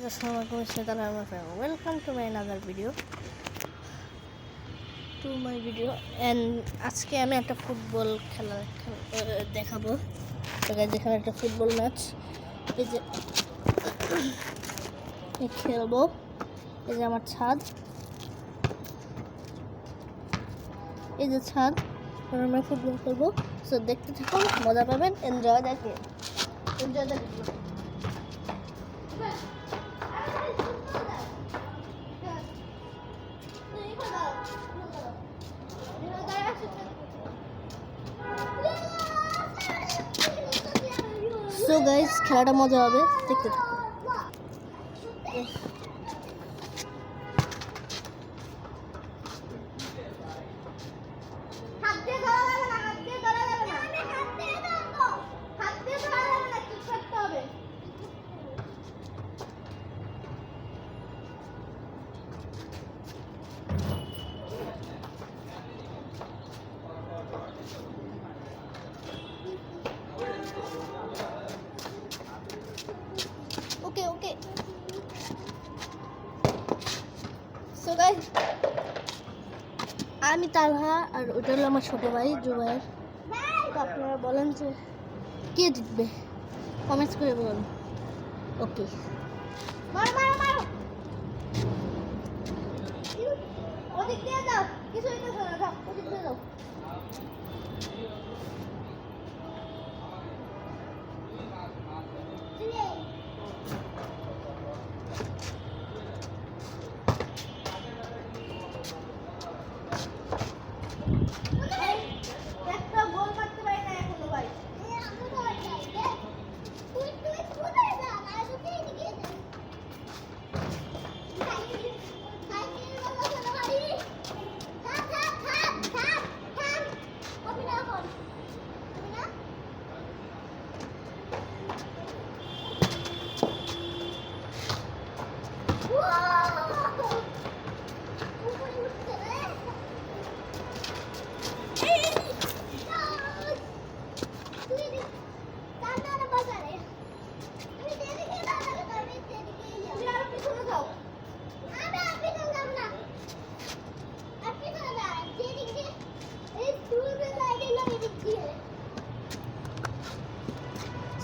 Welcome to my another video. And আজকে আমি একটা ফুটবল খেলা দেখাবো। দেখাবো একটা ফুটবল ম্যাচ। এই যে খেলবো। এই যে আমার ছাদ। এই যে ছাদ। আমরা ফুটবল খেলবো। সো দেখতে থাকুন, মজা পাবেন। Enjoy the game. So guys, খেলাটা মজা হবে, দেখতে থাকুন। Okay. So guys, আমি তালহা আর ওটা হলো আমার ছোট ভাই জুবাইর। তো আপনারা বলেন যে কে জিতবে, কমেন্টস করে বলুন। ওকে, মারো ওদিক দিয়ে যাও, কিছু হইতেছে না, যাও ওদিক দিয়ে যাও।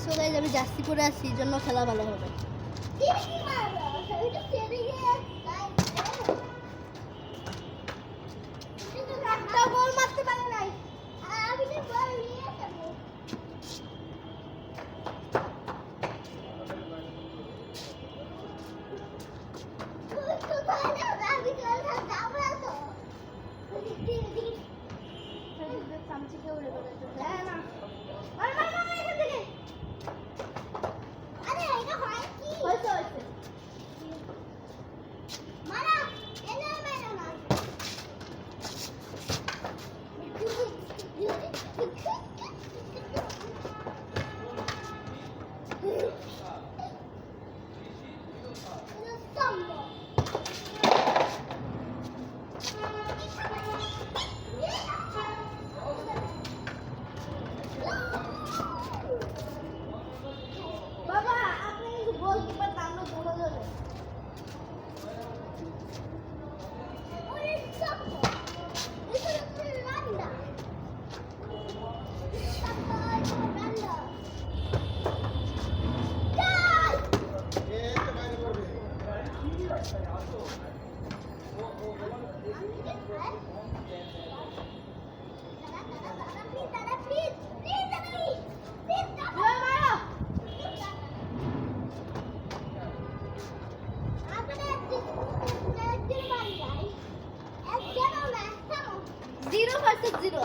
সো গাইস, আমি জার্সি পরে আছি, এই জন্য খেলা ভালো হবে। একটা বল মারতে পারে নাই, আমি তো বল নিয়ে যাবো। Zero versus zero.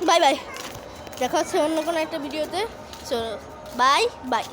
Bye bye, দেখা হচ্ছে অন্য কোনো একটা ভিডিওতে। So bye bye.